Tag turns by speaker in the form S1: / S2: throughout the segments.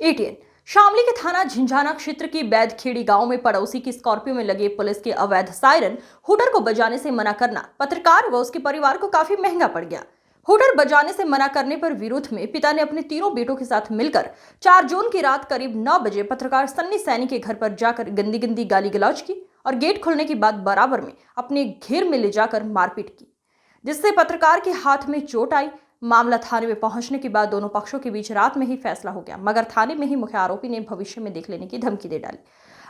S1: ATN Shamli के थाना झिंझाना क्षेत्र की बैदखेड़ी गांव में पड़ोसी की स्कॉर्पियो में लगे पुलिस के अवैध सायरन हूटर को बजाने से मना करना पत्रकार व उसके परिवार को काफी महंगा पड़ गया। हूटर बजाने से मना करने पर विरोध में पिता ने अपने तीनों बेटों के साथ मिलकर 4 जून की रात करीब 9 बजे पत्रकार सन्नी सैनी के घर पर जाकर गंदी गंदी गाली गलौज की और गेट खोलने के बाद बराबर में अपने घेर में ले जाकर मारपीट की, जिससे पत्रकार के हाथ में चोट आई। मामला थाने में पहुंचने के बाद दोनों पक्षों के बीच रात में ही फैसला हो गया, मगर थाने में ही मुख्य आरोपी ने भविष्य में देख लेने की धमकी दे डाली।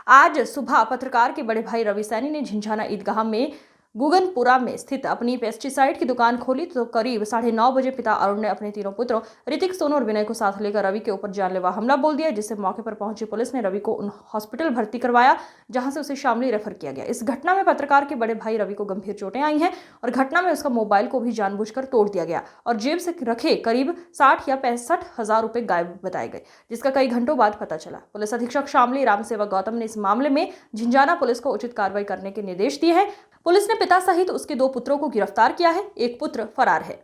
S1: आज सुबह पत्रकार के बड़े भाई रवि सैनी ने झिंझाना ईदगाह में गुगनपुरा में स्थित अपनी पेस्टिसाइड की दुकान खोली तो करीब 9:30 बजे पिता अरुण ने अपने तीनों पुत्रों ऋतिक, सोनू और विनय को साथ लेकर रवि के ऊपर जानलेवा हमला बोल दिया, जिससे मौके पर पहुंची पुलिस ने रवि को हॉस्पिटल भर्ती करवाया, जहां से उसे शामली रेफर किया गया। इस घटना में पत्रकार के बड़े भाई रवि को गंभीर चोटें आई हैं और घटना में उसका मोबाइल को भी जानबूझकर तोड़ दिया गया और जेब से रखे करीब 60 या 65 हजार रुपए गायब बताए गए, जिसका कई घंटों बाद पता चला। पुलिस अधीक्षक शामली रामसेवक गौतम ने इस मामले में झिंझाना पुलिस को उचित कार्रवाई करने के निर्देश दिए हैं। पुलिस ने पिता सहित उसके 2 पुत्रों को गिरफ्तार किया है, एक पुत्र फरार है।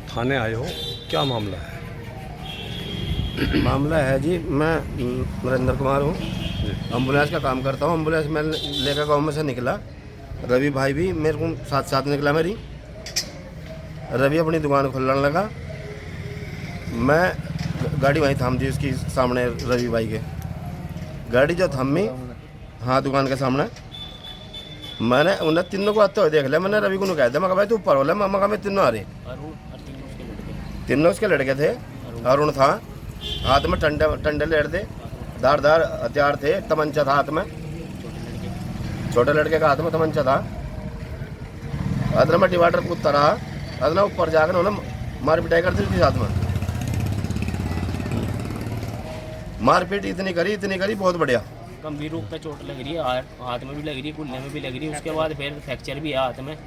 S2: थाने आए हो, क्या मामला है?
S3: मामला है जी, मैं नरेंद्र कुमार हूँ, एम्बुलेंस का काम करता हूँ। एम्बुलेंस में लेकर गाँव में से निकला, रवि भाई भी मेरे को साथ निकला। मेरी रवि अपनी दुकान खोलने लगा, मैं गाड़ी वहीं थाम दी उसकी सामने रवि भाई के। गाड़ी जो थमी, हाँ दुकान के सामने, मैंने उन्हें तीनों को आते हुए देख लिया। मैंने रवि को कह दिया, मैं भाई तू ऊपर हो ले, मैं मैं तीनों आ रही। तीनों उसके लड़के थे, अरुण था, हाथ में टंडे लेट दे, धारदार हथियार थे, तमंचा था हाथ में, छोटे लड़के का हाथ में तमंचा था। अदना में डिवाइडर कूदता रहा, अदना ऊपर जाकर उन्होंने मार पिटाई कर दी उसके साथ में। मारपीट इतनी करी बहुत बढ़िया।
S4: गंभीर रूप में चोट लग रही है, हाथ में भी लग रही है, कुल्ले में भी लग रही है। उसके बाद फिर फ्रैक्चर भी है हाथ में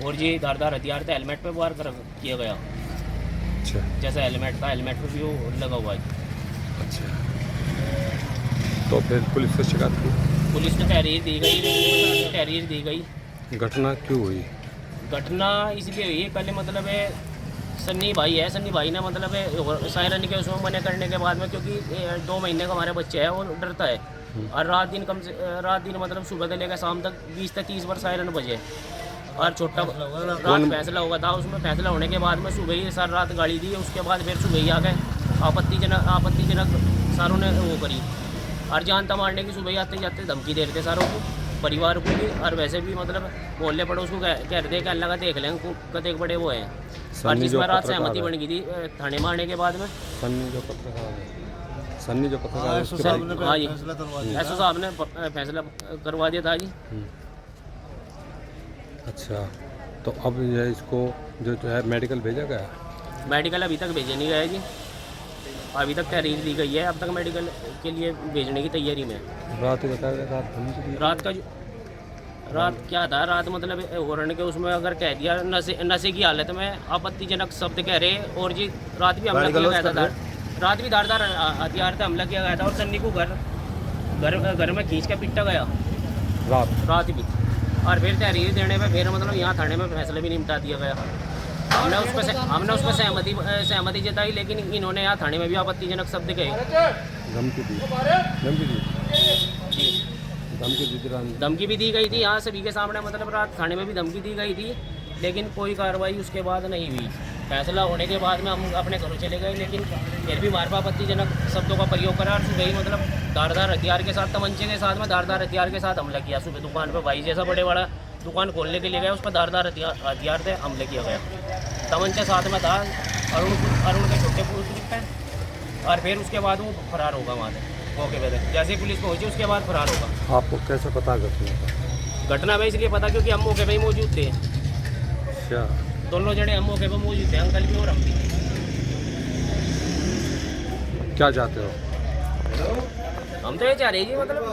S4: और ये धारदार हथियार था, हेलमेट पे वार किया गया।
S2: अच्छा,
S4: जैसा हेलमेट था, हेलमेट पे भी वो लगा हुआ है।
S2: अच्छा, तो फिर पुलिस से शिकायत की?
S4: पुलिस ने तहरीर दी गई।
S2: घटना क्यों हुई?
S4: घटना इसलिए हुई, पहले मतलब है सन्नी भाई ने मतलब है सायरन के उसमें मना करने के बाद में, क्योंकि 2 महीने का हमारा बच्चा है, वो डरता है और रात दिन मतलब सुबह से लेकर शाम तक 20 से 30 बार सायरन बजे और छोटा रात फैसला हुआ था। उसमें फैसला होने के बाद में सुबह ही सारी रात गाड़ी दी, उसके बाद फिर सुबह ही आ गए आपत्तिजनक सारों ने वो करी और जानता मारने की। सुबह ही आते जाते धमकी दे रहे थे सारों को, परिवार को भी और वैसे भी मतलब बोलने पड़े उसको कह रहे थे कि अल्लाह का देख लेंगे कते बड़े वो हैं। और जिसमें रात सहमति बन गई थी थाने मारने के बाद में।
S2: सन्नी जो पत्रकार
S4: हाँ जी, एसओ साहब ने फैसला करवा दिया था जी।
S2: अच्छा, तो अब ये इसको जो है मेडिकल भेजा गया?
S4: मेडिकल अभी तक भेजे नहीं गया जी, अभी तक तहरीर दी गई है, अब तक मेडिकल के लिए भेजने की तैयारी में।
S2: रात ही बताया,
S4: रात क्या था, रात मतलब हॉर्न के उसमें अगर कह दिया नशे की हालत में आपत्तिजनक शब्द कह रहे, और जी रात भी हमला किया गया था, रात भी धारदार हथियार से हमला किया गया था और सन्नी को घर में खींच के पिटा गया रात भी। और फिर तहरीर देने पे फिर मतलब यहाँ थाने में फैसला भी निपटा दिया गया। हमने उस पर सहमति जताई, लेकिन इन्होंने यहाँ थाने में भी आपत्तिजनक शब्द कहे, धमकी भी दी गई थी यहाँ सभी के सामने, मतलब रात थाने में भी धमकी दी गई थी, लेकिन कोई कार्रवाई उसके बाद नहीं हुई। फैसला होने के बाद में हम अपने घरों चले गए, लेकिन फिर भी हमारे आपत्तिजनक शब्दों का प्रयोग करा और सुबह ही मतलब धारदार हथियार के साथ, तमंचे के साथ में धारदार हथियार के साथ हमला किया। सुबह दुकान पर भाई जैसा बड़े बड़ा दुकान खोलने के लिए गया, उस पर धारदार हथियार से हमले किया गया। तमंचा साथ में था, अरुण के छोटे पुत्र पे, और फिर उसके बाद वो फरार होगा वहाँ से मौके पर। जैसे ही पुलिस पहुंची उसके बाद फरार होगा।
S2: आपको कैसे पता
S4: घटना में इसलिए पता क्योंकि हम मौके पर ही मौजूद थे।
S2: अच्छा,
S4: दोनों जने हम मौके पर मौजूद थे, अंकल भी और हम भी।
S2: क्या चाहते हो?
S4: हम तो ये चाह रहे जी मतलब